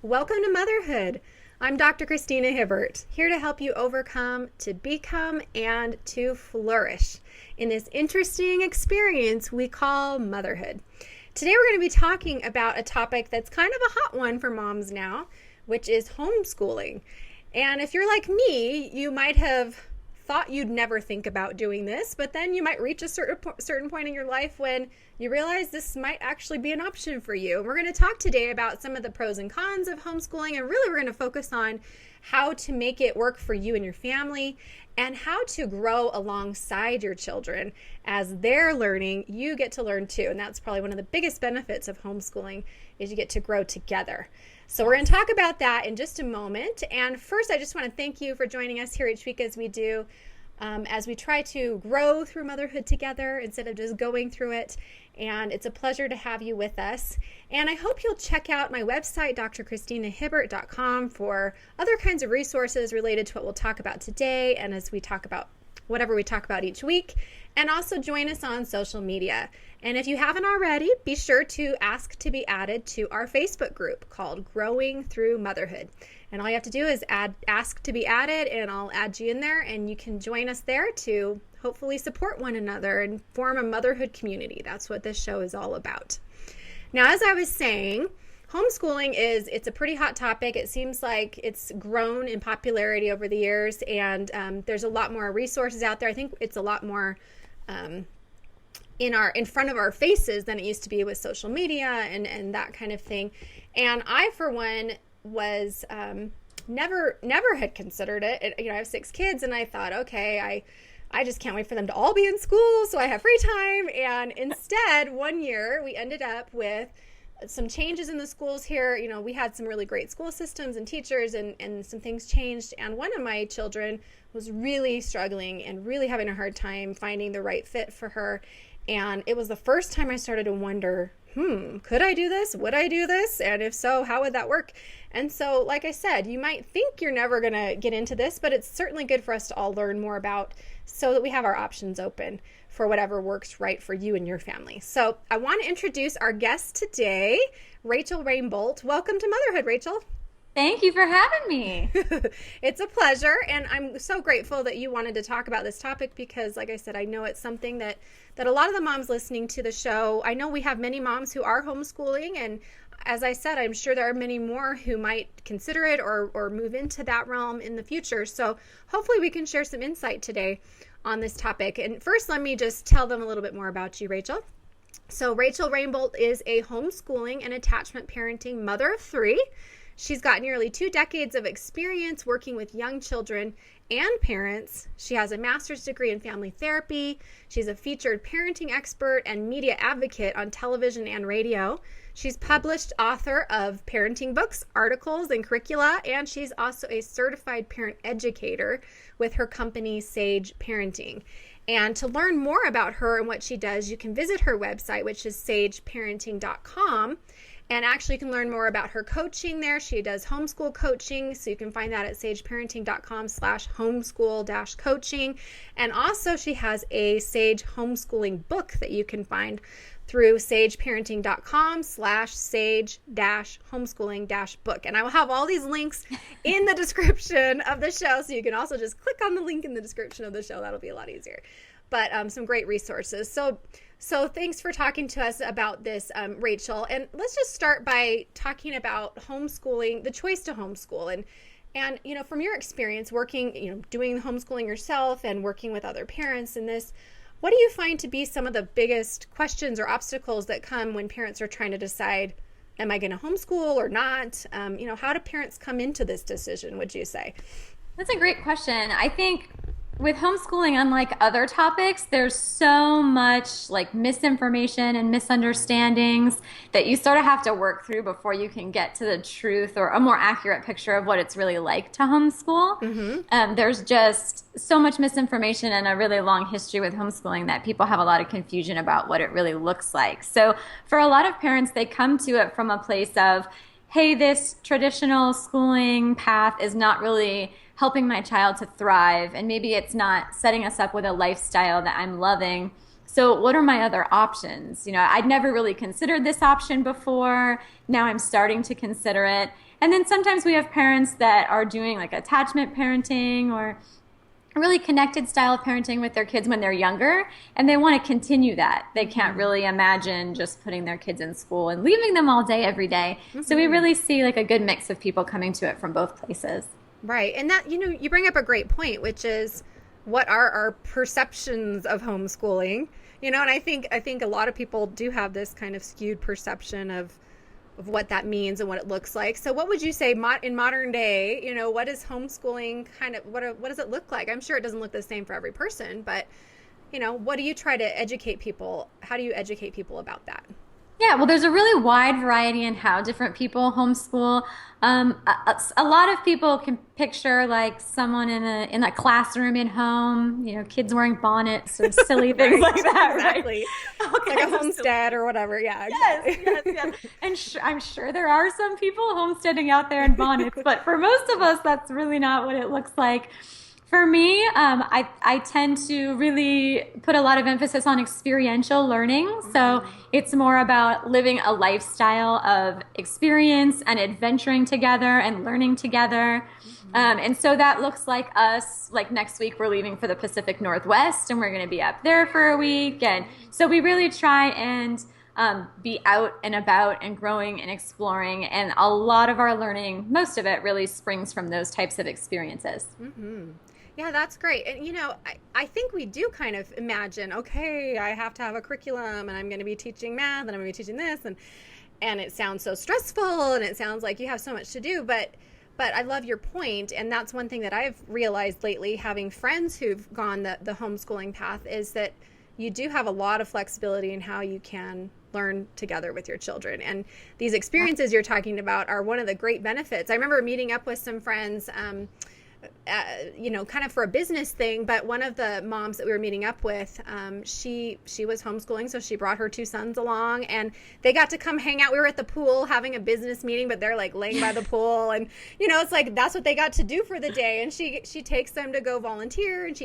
Welcome to Motherhood. I'm Dr. Christina Hibbert, here to help you overcome, to become, and to flourish in this interesting experience we call motherhood. Today we're going to be talking about a topic that's kind of a hot one for moms now, which is homeschooling. And if you're like me, you might have thought you'd never think about doing this, but then you might reach a certain point in your life when you realize this might actually be an option for you. We're going to talk today about some of the pros and cons of homeschooling, and really we're going to focus on how to make it work for you and your family and how to grow alongside your children. As they're learning, you get to learn too, and that's probably one of the biggest benefits of homeschooling is you get to grow together. So we're going to talk about that in just a moment. And first, I just want to thank you for joining us here each week as we try to grow through motherhood together instead of just going through it. And it's a pleasure to have you with us. And I hope you'll check out my website, drchristinahibbert.com, for other kinds of resources related to what we'll talk about today and as we talk about whatever we talk about each week. And also join us on social media. And if you haven't already, be sure to ask to be added to our Facebook group called Growing Through Motherhood. And all you have to do is ask to be added, and I'll add you in there, and you can join us there to hopefully support one another and form a motherhood community. That's what this show is all about. Now, as I was saying, homeschooling it's a pretty hot topic. It seems like it's grown in popularity over the years, and there's a lot more resources out there. I think it's a lot more in front of our faces than it used to be with social media and that kind of thing. And I, for one, was never had considered it. I have 6 kids, and I thought, okay, I just can't wait for them to all be in school so I have free time. And instead, one year we ended up with some changes in the schools here. We had some really great school systems and teachers, and some things changed. And one of my children was really struggling and really having a hard time finding the right fit for her. And it was the first time I started to wonder, could I do this? Would I do this? And if so, how would that work? And so, like I said, you might think you're never going to get into this, but it's certainly good for us to all learn more about so that we have our options open for whatever works right for you and your family. So I want to introduce our guest today, Rachel Rainbolt. Welcome to Motherhood, Rachel. Thank you for having me. It's a pleasure, and I'm so grateful that you wanted to talk about this topic because, like I said, I know it's something that a lot of the moms listening to the show, I know we have many moms who are homeschooling, and as I said, I'm sure there are many more who might consider it or move into that realm in the future. So hopefully we can share some insight today on this topic. And first, let me just tell them a little bit more about you, Rachel. So Rachel Rainbolt is a homeschooling and attachment parenting mother of 3. She's got nearly 2 decades of experience working with young children and parents. She has a master's degree in family therapy. She's a featured parenting expert and media advocate on television and radio. She's published author of parenting books, articles, and curricula, and she's also a certified parent educator with her company, Psy.D Parenting. And to learn more about her and what she does, you can visit her website, which is sageparenting.com. And actually, you can learn more about her coaching there. She does homeschool coaching, so you can find that at sageparenting.com/homeschool-coaching. And also, she has a Sage homeschooling book that you can find through sageparenting.com/sage-homeschooling-book. And I will have all these links in the description of the show, so you can also just click on the link in the description of the show. That'll be a lot easier. But some great resources. So thanks for talking to us about this, Rachel. And let's just start by talking about homeschooling, the choice to homeschool. And from your experience working, doing homeschooling yourself and working with other parents in this, what do you find to be some of the biggest questions or obstacles that come when parents are trying to decide, am I going to homeschool or not? How do parents come into this decision, would you say? That's a great question. I think with homeschooling, unlike other topics, there's so much misinformation and misunderstandings that you sort of have to work through before you can get to the truth or a more accurate picture of what it's really like to homeschool. Mm-hmm. There's just so much misinformation and a really long history with homeschooling that people have a lot of confusion about what it really looks like. So for a lot of parents, they come to it from a place of, hey, this traditional schooling path is not really helping my child to thrive, and maybe it's not setting us up with a lifestyle that I'm loving. So what are my other options? I'd never really considered this option before. Now I'm starting to consider it. And then sometimes we have parents that are doing like attachment parenting or a really connected style of parenting with their kids when they're younger, and they want to continue that. They can't really imagine just putting their kids in school and leaving them all day every day. So we really see like a good mix of people coming to it from both places. Right. And that, you bring up a great point, which is what are our perceptions of homeschooling? And I think a lot of people do have this kind of skewed perception of what that means and what it looks like. So what would you say in modern day, what is homeschooling kind of, what does it look like? I'm sure it doesn't look the same for every person, but, what do you try to educate people? How do you educate people about that? Yeah, well, there's a really wide variety in how different people homeschool. A lot of people can picture like someone in a classroom at home, kids wearing bonnets or silly things like that, exactly. Right? Like a homestead or whatever. Yeah, exactly. Yes. And I'm sure there are some people homesteading out there in bonnets, but for most of us, that's really not what it looks like. For me, I tend to really put a lot of emphasis on experiential learning. So it's more about living a lifestyle of experience and adventuring together and learning together. And so that looks like us, like next week we're leaving for the Pacific Northwest and we're going to be up there for a week. And so we really try and be out and about and growing and exploring. And a lot of our learning, most of it really springs from those types of experiences. Mm-hmm. Yeah, that's great. And, I think we do kind of imagine, okay, I have to have a curriculum and I'm going to be teaching math and I'm going to be teaching this. And it sounds so stressful and it sounds like you have so much to do. But I love your point. And that's one thing that I've realized lately, having friends who've gone the homeschooling path, is that you do have a lot of flexibility in how you can learn together with your children. And these experiences you're talking about are one of the great benefits. I remember meeting up with some friends, kind of for a business thing, but one of the moms that we were meeting up with, she was homeschooling, so she brought her two sons along, and they got to come hang out. We were at the pool having a business meeting, but they're like laying by the pool, and it's like that's what they got to do for the day. And she takes them to go volunteer, and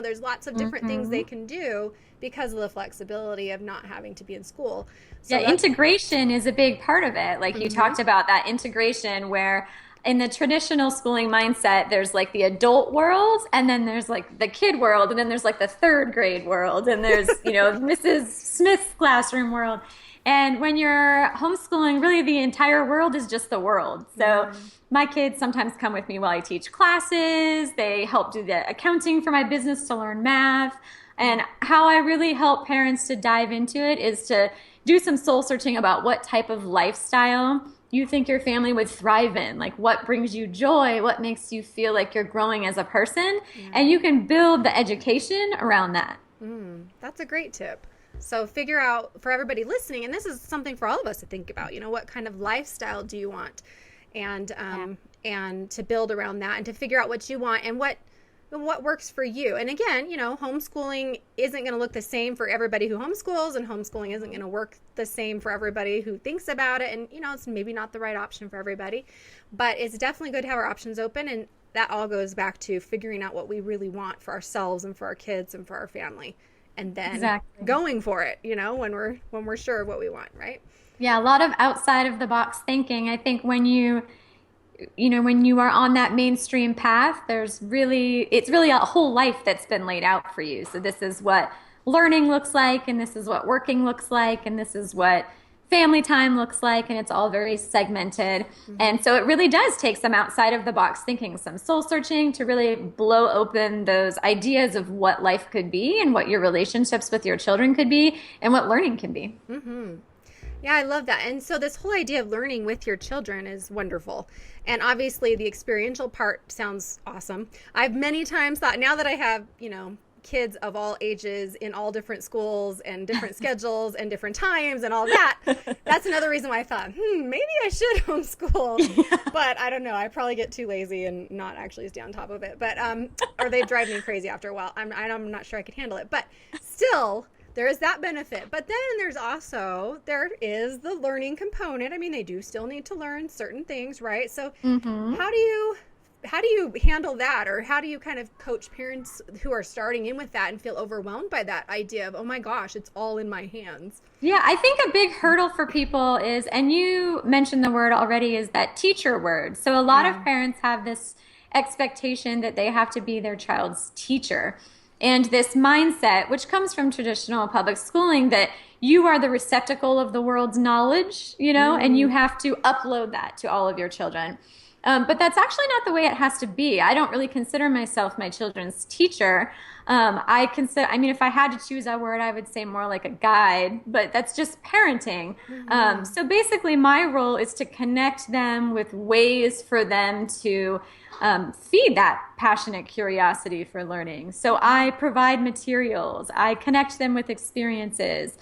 there's lots of different things they can do because of the flexibility of not having to be in school. So integration is a big part of it. Like you talked about that integration where in the traditional schooling mindset, there's like the adult world, and then there's like the kid world, and then there's like the third grade world, and there's, Mrs. Smith's classroom world. And when you're homeschooling, really the entire world is just the world. So my kids sometimes come with me while I teach classes. They help do the accounting for my business to learn math. And how I really help parents to dive into it is to do some soul searching about what type of lifestyle you think your family would thrive in, like what brings you joy, what makes you feel like you're growing as a person, and you can build the education around that. That's a great tip. So figure out, for everybody listening, and this is something for all of us to think about, what kind of lifestyle do you want, and to build around that, and to figure out what you want and what works for you. And again, homeschooling isn't going to look the same for everybody who homeschools, and homeschooling isn't going to work the same for everybody who thinks about it. And, it's maybe not the right option for everybody, but it's definitely good to have our options open. And that all goes back to figuring out what we really want for ourselves and for our kids and for our family. And then going for it, when we're sure of what we want, right? Yeah, a lot of outside of the box thinking. I think when you are on that mainstream path, it's really a whole life that's been laid out for you. So this is what learning looks like, and this is what working looks like, and this is what family time looks like, and it's all very segmented. And so it really does take some outside of the box thinking, some soul searching to really blow open those ideas of what life could be and what your relationships with your children could be and what learning can be. Yeah, I love that. And so this whole idea of learning with your children is wonderful. And obviously the experiential part sounds awesome. I've many times thought, now that I have, kids of all ages in all different schools and different schedules and different times and all that, that's another reason why I thought, maybe I should homeschool. But I don't know. I probably get too lazy and not actually stay on top of it. But or they drive me crazy after a while. I'm not sure I could handle it. But still, there is that benefit. But then there is the learning component. I mean, they do still need to learn certain things, right? So how do you you handle that, or how do you kind of coach parents who are starting in with that and feel overwhelmed by that idea of, oh my gosh, it's all in my hands? Yeah, I think a big hurdle for people is, and you mentioned the word already, is that teacher word. So a lot of Yeah. parents have this expectation that they have to be their child's teacher. And this mindset, which comes from traditional public schooling, that you are the receptacle of the world's knowledge, and you have to upload that to all of your children. But that's actually not the way it has to be. I don't really consider myself my children's teacher. If I had to choose a word, I would say more like a guide, but that's just parenting. So basically, my role is to connect them with ways for them to feed that passionate curiosity for learning. So I provide materials, I connect them with experiences,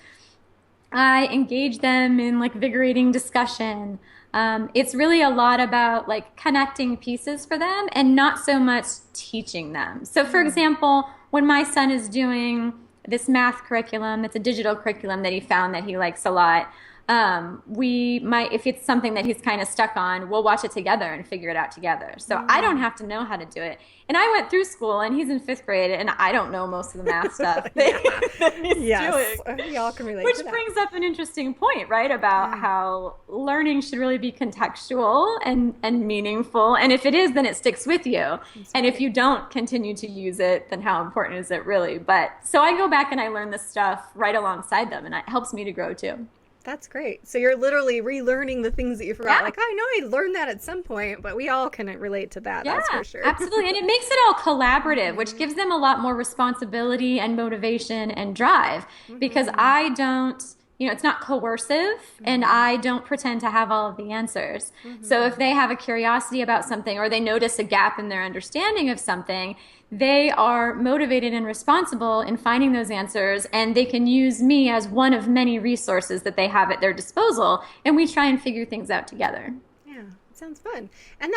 I engage them in like invigorating discussion. It's really a lot about like connecting pieces for them and not so much teaching them. So for example, when my son is doing this math curriculum, it's a digital curriculum that he found that he likes a lot. If it's something that he's kind of stuck on, we'll watch it together and figure it out together. So I don't have to know how to do it. And I went through school, and he's in 5th grade, and I don't know most of the math stuff that he's doing. We all can relate Which to that. brings up an interesting point, right? About how learning should really be contextual and meaningful. And if it is, then it sticks with you. And if you don't continue to use it, then how important is it really? But so I go back and I learn this stuff right alongside them, and it helps me to grow too. That's great. So you're literally relearning the things that you forgot. Yeah. Like, I know I learned that at some point, but we all can relate to that. Yeah, That's for sure. absolutely. And it makes it all collaborative, which gives them a lot more responsibility and motivation and drive, because I don't, it's not coercive, and I don't pretend to have all of the answers. So if they have a curiosity about something, or they notice a gap in their understanding of something, they are motivated and responsible in finding those answers, and they can use me as one of many resources that they have at their disposal, and we try and figure things out together. Yeah, it sounds fun. And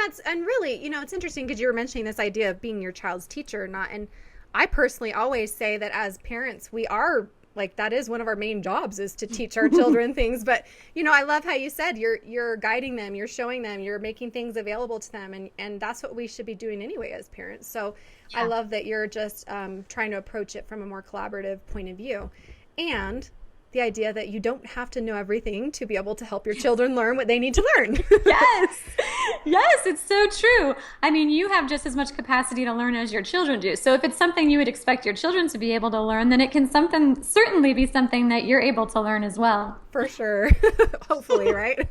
really, it's interesting because you were mentioning this idea of being your child's teacher, and I personally always say that as parents, we are, like, that is one of our main jobs, is to teach our children things. But, I love how you said you're guiding them, you're showing them, you're making things available to them. And that's what we should be doing anyway as parents. So I love that you're just trying to approach it from a more collaborative point of view. And the idea that you don't have to know everything to be able to help your children learn what they need to learn. Yes, it's so true. I mean, you have just as much capacity to learn as your children do. So if it's something you would expect your children to be able to learn, then it can certainly be something that you're able to learn as well. For sure. Hopefully, right?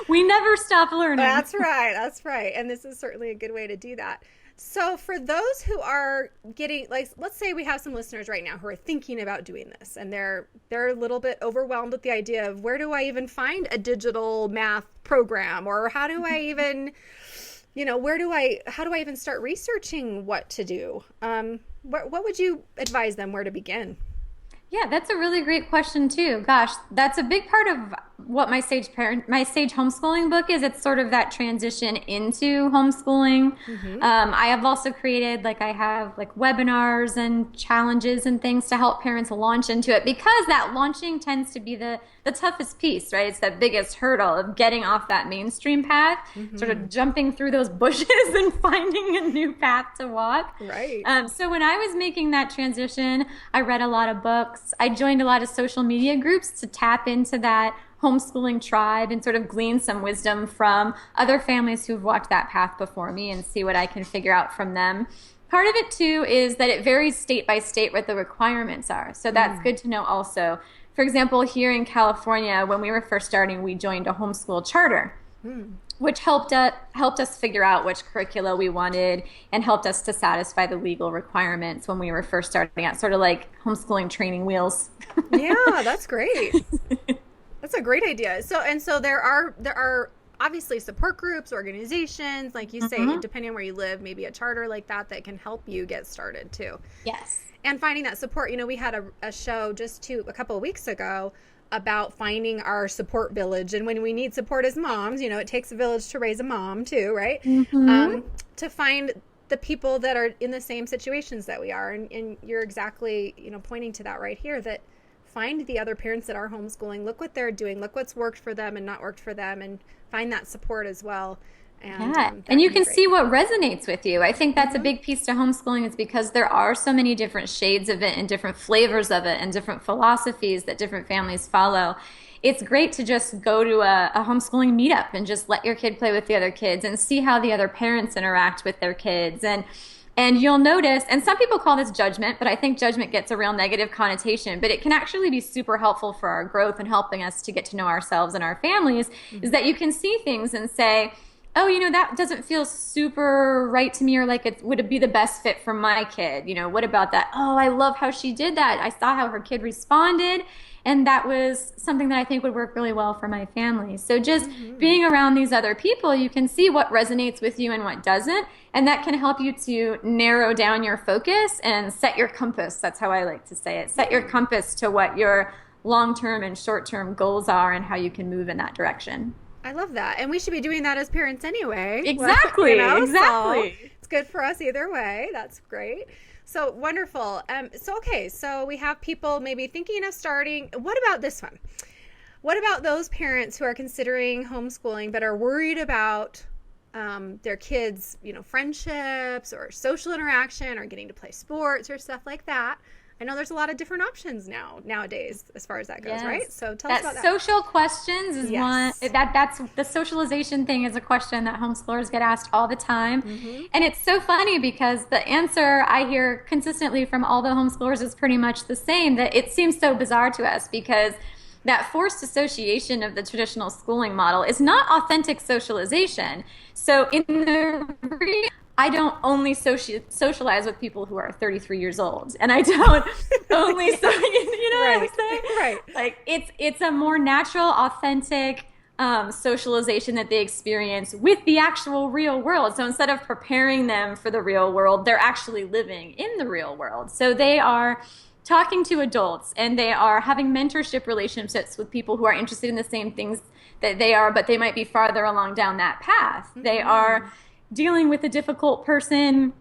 We never stop learning. That's right. That's right. And this is certainly a good way to do that. So for those who are getting, like, let's say we have some listeners right now who are thinking about doing this, and they're a little bit overwhelmed with the idea of, where do I even find a digital math program, or how do I even, how do I even start researching what to do? What would you advise them where to begin? Yeah, that's a really great question too. Gosh, that's a big part of what my Sage homeschooling book is. It's sort of that transition into homeschooling. I have also created, I have webinars and challenges and things to help parents launch into it, because that launching tends to be the toughest piece, right? It's that biggest hurdle of getting off that mainstream path, sort of jumping through those bushes and finding a new path to walk. Right. So when I was making that transition, I read a lot of books. I joined a lot of social media groups to tap into that homeschooling tribe and sort of glean some wisdom from other families who've walked that path before me and see what I can figure out from them. Part of it too is that it varies state by state what the requirements are. So that's good to know also. For example, here in California, when we were first starting, we joined a homeschool charter, which helped us figure out which curricula we wanted and helped us to satisfy the legal requirements when we were first starting out, sort of like homeschooling training wheels. Yeah, that's great. That's a great idea. So there are obviously support groups, organizations, like you say, depending on where you live, maybe a charter like that can help you get started too. Yes. And finding that support. We had a show just a couple of weeks ago about finding our support village. And when we need support as moms, it takes a village to raise a mom too, right? To find the people that are in the same situations that we are. And you're exactly, pointing to that right here, that find the other parents that are homeschooling, look what they're doing, look what's worked for them and not worked for them, and find that support as well. And Yeah, and you can see what resonates with you. I think that's a big piece to homeschooling, is because there are so many different shades of it and different flavors of it and different philosophies that different families follow. It's great to just go to a homeschooling meetup and just let your kid play with the other kids and see how the other parents interact with their kids. And you'll notice, and some people call this judgment, but I think judgment gets a real negative connotation, but it can actually be super helpful for our growth and helping us to get to know ourselves and our families, is that you can see things and say, oh, that doesn't feel super right to me, or like would it be the best fit for my kid? What about that? Oh, I love how she did that. I saw how her kid responded, and that was something that I think would work really well for my family. So just being around these other people, you can see what resonates with you and what doesn't, and that can help you to narrow down your focus and set your compass. That's how I like to say it. Set your compass to what your long-term and short-term goals are and how you can move in that direction. I love that. And we should be doing that as parents anyway. Exactly. Exactly. So it's good for us either way. That's great. So wonderful. So we have people maybe thinking of starting. What about this one? What about those parents who are considering homeschooling but are worried about their kids, friendships or social interaction or getting to play sports or stuff like that? I know there's a lot of different options nowadays as far as that goes, right? So tell us about that. Social questions is one. That's the socialization thing is a question that homeschoolers get asked all the time. And it's so funny because the answer I hear consistently from all the homeschoolers is pretty much the same, that it seems so bizarre to us because that forced association of the traditional schooling model is not authentic socialization. So in the I don't only socialize with people who are 33 years old, and I don't only, what I'm saying? Right. Like it's a more natural, authentic socialization that they experience with the actual real world. So instead of preparing them for the real world, they're actually living in the real world. So they are talking to adults, and they are having mentorship relationships with people who are interested in the same things that they are, but they might be farther along down that path. They are dealing with a difficult person,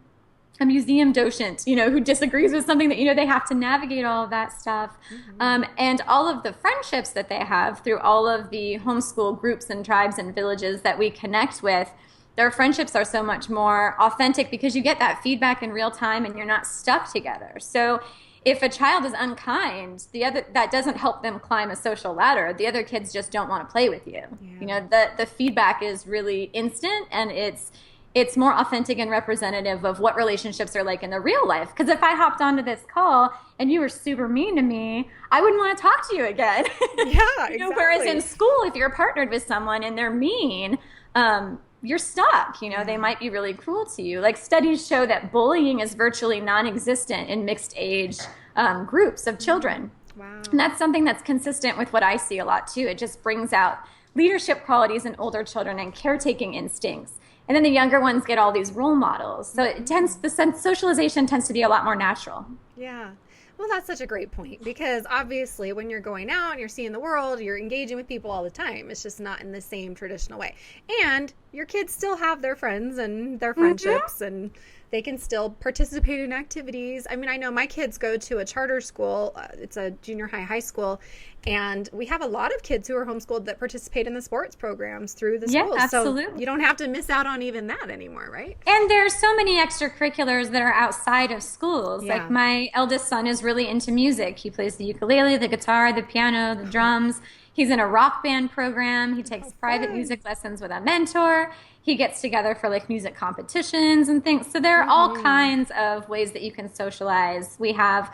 a museum docent, who disagrees with something that, they have to navigate all of that stuff. And all of the friendships that they have through all of the homeschool groups and tribes and villages that we connect with, their friendships are so much more authentic because you get that feedback in real time and you're not stuck together. So if a child is unkind, that doesn't help them climb a social ladder. The other kids just don't want to play with you. The feedback is really instant, and it's more authentic and representative of what relationships are like in the real life. Because if I hopped onto this call and you were super mean to me, I wouldn't want to talk to you again. Yeah, exactly. Whereas in school, if you're partnered with someone and they're mean, you're stuck. They might be really cruel to you. Like studies show that bullying is virtually non-existent in mixed age groups of children. Wow. And that's something that's consistent with what I see a lot too. It just brings out leadership qualities in older children and caretaking instincts. And then the younger ones get all these role models. So socialization tends to be a lot more natural. Yeah. Well, that's such a great point, because obviously when you're going out and you're seeing the world, you're engaging with people all the time. It's just not in the same traditional way. And your kids still have their friends and their friendships, and they can still participate in activities. I mean, I know my kids go to a charter school. It's a junior high school. And we have a lot of kids who are homeschooled that participate in the sports programs through the school. Yeah, absolutely. So you don't have to miss out on even that anymore, right? And there's so many extracurriculars that are outside of schools. Yeah. Like my eldest son is really into music. He plays the ukulele, the guitar, the piano, the drums. He's in a rock band program. He takes private music lessons with a mentor. He gets together for like music competitions and things. So there are all kinds of ways that you can socialize. We have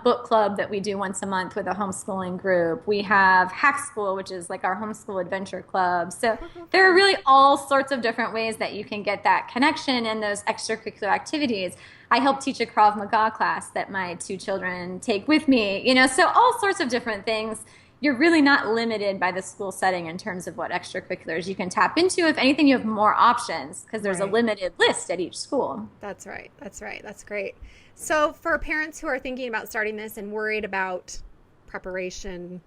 book club that we do once a month with a homeschooling group. We have Hack School, which is like our homeschool adventure club. So there are really all sorts of different ways that you can get that connection and those extracurricular activities. I help teach a Krav Maga class that my 2 children take with me, so all sorts of different things. You're really not limited by the school setting in terms of what extracurriculars you can tap into. If anything, you have more options because there's a limited list at each school. That's right. That's great. So for parents who are thinking about starting this and worried about preparation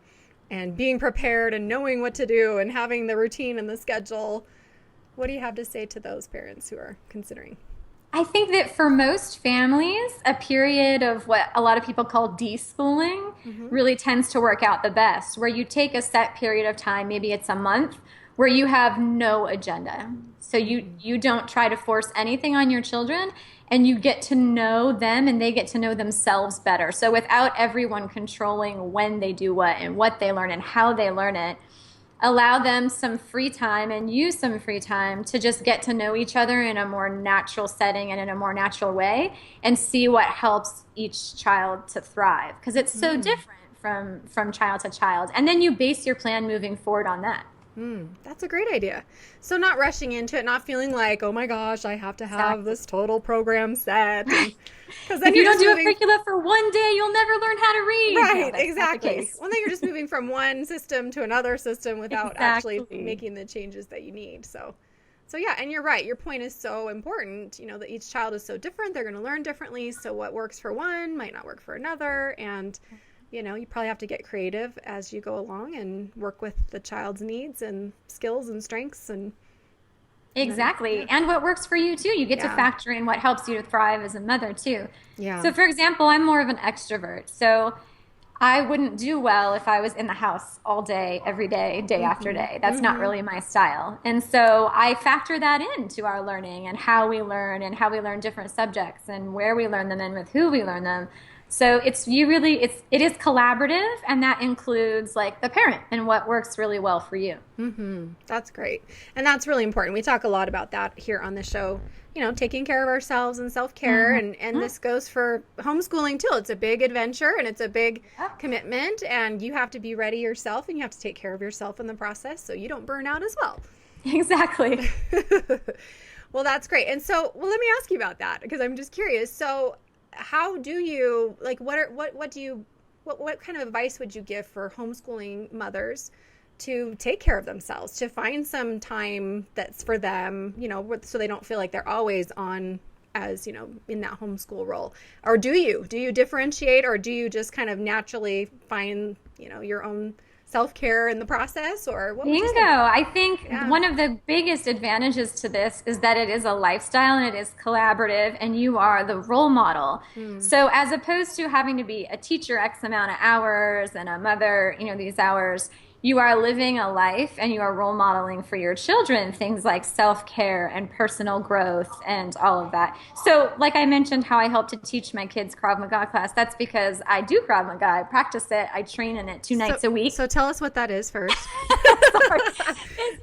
and being prepared and knowing what to do and having the routine and the schedule, what do you have to say to those parents who are considering? I think that for most families, a period of what a lot of people call deschooling really tends to work out the best, where you take a set period of time, maybe it's a month, where you have no agenda. So you don't try to force anything on your children, and you get to know them and they get to know themselves better. So without everyone controlling when they do what and what they learn and how they learn it, allow them some free time and use some free time to just get to know each other in a more natural setting and in a more natural way, and see what helps each child to thrive, because it's so different from child to child. And then you base your plan moving forward on that. That's a great idea. So not rushing into it, not feeling like, oh my gosh, I have to have this total program set. Because then if you don't do a curricula for one day, you'll never learn how to read. Right, exactly. Well, then you're just moving from one system to another system without actually making the changes that you need. So yeah, and you're right. Your point is so important, you know, that each child is so different. They're going to learn differently. So what works for one might not work for another. And you know, you probably have to get creative as you go along and work with the child's needs and skills and strengths and exactly. And what works for you too. You get to factor in what helps you to thrive as a mother too. Yeah. So for example, I'm more of an extrovert. So I wouldn't do well if I was in the house all day, every day, day after day. That's not really my style. And so I factor that into our learning and how we learn different subjects and where we learn them and with who we learn them. So it is collaborative, and that includes like the parent and what works really well for you. That's great. And that's really important. We talk a lot about that here on the show, you know, taking care of ourselves and self-care. And this goes for homeschooling too. It's a big adventure and it's a big commitment, and you have to be ready yourself and you have to take care of yourself in the process so you don't burn out as well. Exactly. Well, that's great. And so, let me ask you about that, because I'm just curious. So how do you, like, what kind of advice would you give for homeschooling mothers to take care of themselves, to find some time that's for them, you know, so they don't feel like they're always on as, you know, in that homeschool role? Or do you differentiate, or do you just kind of naturally find, you know, your own self-care in the process? Or what would you say? I think one of the biggest advantages to this is that it is a lifestyle and it is collaborative, and you are the role model. So as opposed to having to be a teacher X amount of hours and a mother, you know, these hours, you are living a life and you are role modeling for your children things like self-care and personal growth and all of that. So like I mentioned how I help to teach my kids Krav Maga class, that's because I do Krav Maga. I practice it. I train in it 2 nights a week. So tell us what that is first.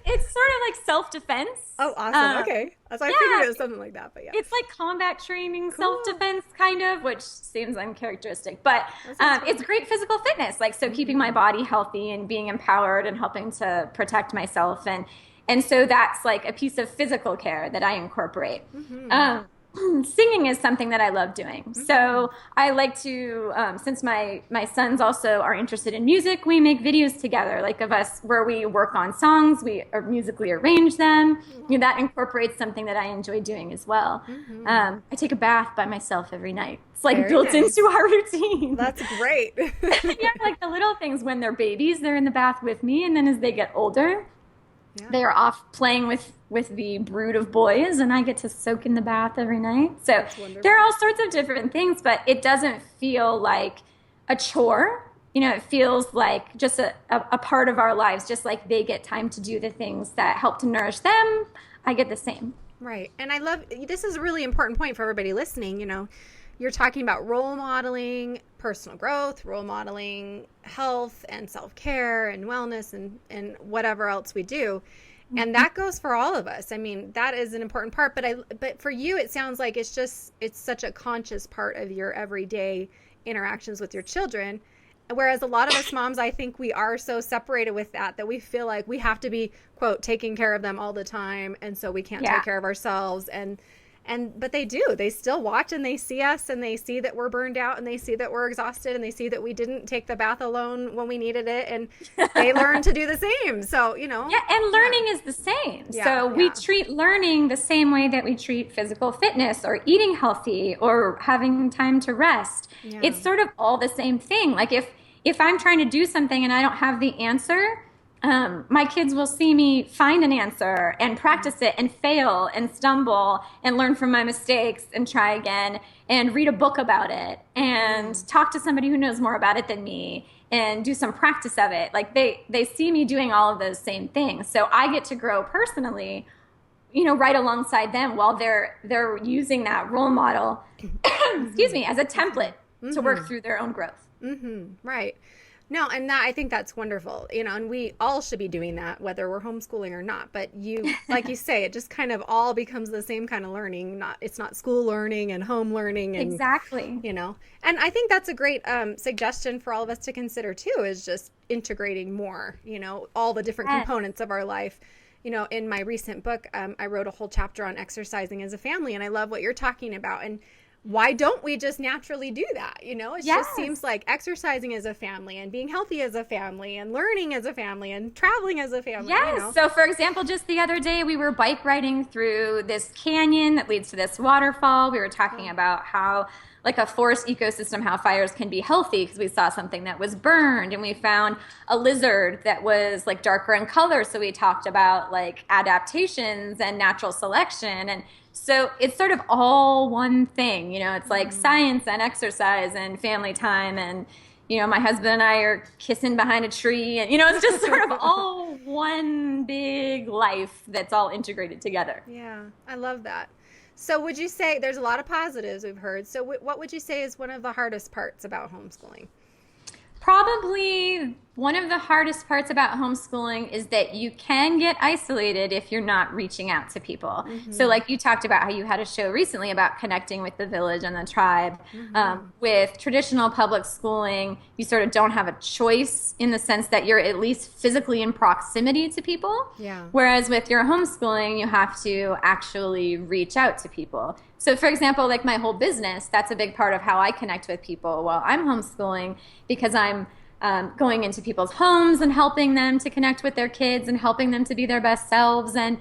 It's sort of like self-defense. Oh, awesome. Okay. So I figured it was something like that, but yeah. It's like combat training, self-defense kind of, which seems uncharacteristic, but it's great physical fitness. Like, so keeping my body healthy and being empowered and helping to protect myself. And so that's like a piece of physical care that I incorporate. Singing is something that I love doing. So I like to, since my sons also are interested in music, we make videos together, like of us where we work on songs, we musically arrange them. You know, that incorporates something that I enjoy doing as well. I take a bath by myself every night. It's like built into our routine. That's great. Like the little things when they're babies, they're in the bath with me. And then as they get older, they are off playing with the brood of boys, and I get to soak in the bath every night. So there are all sorts of different things, but it doesn't feel like a chore. You know, it feels like just a part of our lives, just like they get time to do the things that help to nourish them. I get the same. Right. And I love, this is a really important point for everybody listening. You know, you're talking about role modeling personal growth, role modeling health and self-care and wellness and whatever else we do. And that goes for all of us. I mean, that is an important part, but for you, it sounds like it's such a conscious part of your everyday interactions with your children. Whereas a lot of us moms, I think we are so separated with that we feel like we have to be, quote, taking care of them all the time. And so we can't take care of ourselves. But they do. They still watch and they see us and they see that we're burned out and they see that we're exhausted and they see that we didn't take the bath alone when we needed it, and they learn to do the same. So, you know. Yeah, and learning is the same. So we treat learning the same way that we treat physical fitness or eating healthy or having time to rest. Yeah. It's sort of all the same thing. Like if I'm trying to do something and I don't have the answer, my kids will see me find an answer and practice it and fail and stumble and learn from my mistakes and try again and read a book about it and talk to somebody who knows more about it than me and do some practice of it. Like they see me doing all of those same things. So I get to grow personally, right alongside them while they're using that role model, excuse me, as a template to work through their own growth. Right. No, and I think that's wonderful, and we all should be doing that, whether we're homeschooling or not. But like you say, it just kind of all becomes the same kind of learning. It's not school learning and home learning. And, exactly. And I think that's a great suggestion for all of us to consider too, is just integrating more, all the different components of our life. In my recent book, I wrote a whole chapter on exercising as a family, and I love what you're talking about. And why don't we just naturally do that? It just seems like exercising as a family and being healthy as a family and learning as a family and traveling as a family. Yes. So for example, just the other day, we were bike riding through this canyon that leads to this waterfall. We were talking about how like a forest ecosystem, how fires can be healthy because we saw something that was burned and we found a lizard that was like darker in color. So we talked about like adaptations and natural selection. And so it's sort of all one thing, it's like science and exercise and family time and, my husband and I are kissing behind a tree and, it's just sort of all one big life that's all integrated together. Yeah, I love that. So would you say there's a lot of positives we've heard. So what would you say is one of the hardest parts about homeschooling? Probably one of the hardest parts about homeschooling is that you can get isolated if you're not reaching out to people. So like you talked about how you had a show recently about connecting with the village and the tribe. With traditional public schooling, you sort of don't have a choice in the sense that you're at least physically in proximity to people. Yeah. Whereas with your homeschooling, you have to actually reach out to people. So for example, like my whole business, that's a big part of how I connect with people while I'm homeschooling, because I'm going into people's homes and helping them to connect with their kids and helping them to be their best selves. And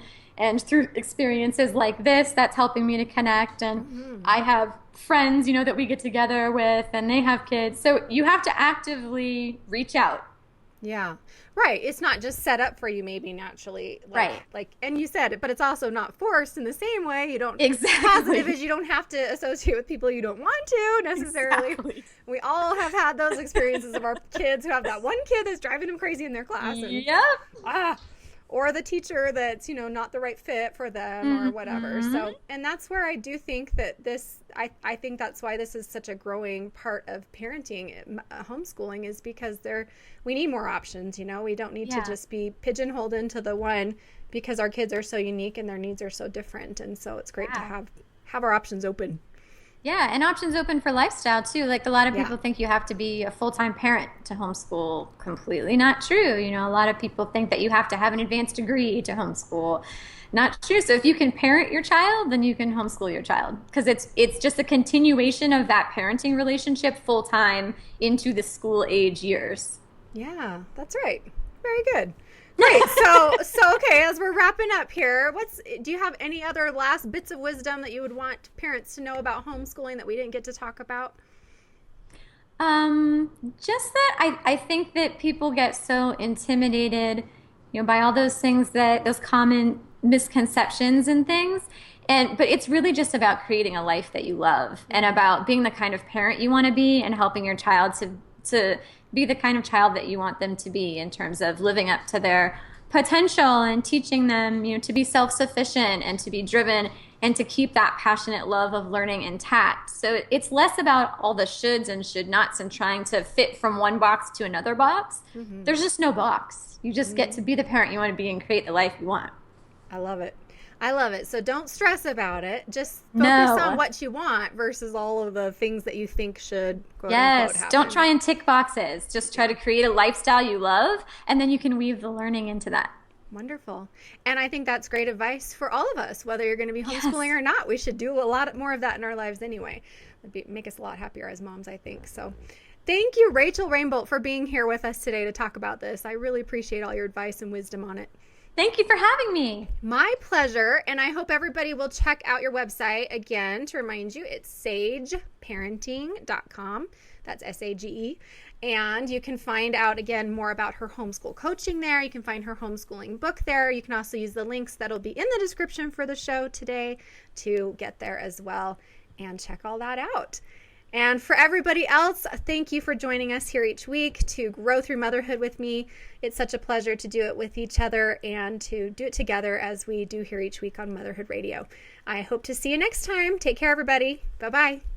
through experiences like this, that's helping me to connect. And I have friends, that we get together with, and they have kids. So you have to actively reach out. Yeah. Right. It's not just set up for you maybe naturally. Right. And you said it, but it's also not forced in the same way. You don't, exactly. Positive is you don't have to associate with people you don't want to necessarily. Exactly. We all have had those experiences of our kids who have that one kid that's driving them crazy in their class. And, or the teacher that's, not the right fit for them or whatever. So, and that's where I do think that I think that's why this is such a growing part of parenting, homeschooling, is because we need more options. We don't need to just be pigeonholed into the one, because our kids are so unique and their needs are so different. And so it's great to have our options open. Yeah, and options open for lifestyle too. Like a lot of people think you have to be a full-time parent to homeschool. Completely not true. A lot of people think that you have to have an advanced degree to homeschool. Not true. So if you can parent your child, then you can homeschool your child, because it's just a continuation of that parenting relationship full-time into the school age years. Yeah, that's right. Very good. Great. So okay, as we're wrapping up here, do you have any other last bits of wisdom that you would want parents to know about homeschooling that we didn't get to talk about? Just that I think that people get so intimidated, by all those things, those common misconceptions and things. But it's really just about creating a life that you love and about being the kind of parent you want to be and helping your child to be the kind of child that you want them to be in terms of living up to their potential and teaching them, to be self-sufficient and to be driven and to keep that passionate love of learning intact. So it's less about all the shoulds and should nots and trying to fit from one box to another box. There's just no box. You just get to be the parent you want to be and create the life you want. I love it. So don't stress about it. Just focus on what you want versus all of the things that you think should, quote unquote, happen. Don't try and tick boxes. Just try to create a lifestyle you love, and then you can weave the learning into that. Wonderful. And I think that's great advice for all of us, whether you're going to be homeschooling or not. We should do a lot more of that in our lives anyway. It'd make us a lot happier as moms, I think. So thank you, Rachel Rainbolt, for being here with us today to talk about this. I really appreciate all your advice and wisdom on it. Thank you for having me. My pleasure. And I hope everybody will check out your website again. To remind you, it's sageparenting.com. That's SAGE. And you can find out, again, more about her homeschool coaching there. You can find her homeschooling book there. You can also use the links that'll be in the description for the show today to get there as well and check all that out. And for everybody else, thank you for joining us here each week to grow through motherhood with me. It's such a pleasure to do it with each other and to do it together as we do here each week on Motherhood Radio. I hope to see you next time. Take care, everybody. Bye-bye.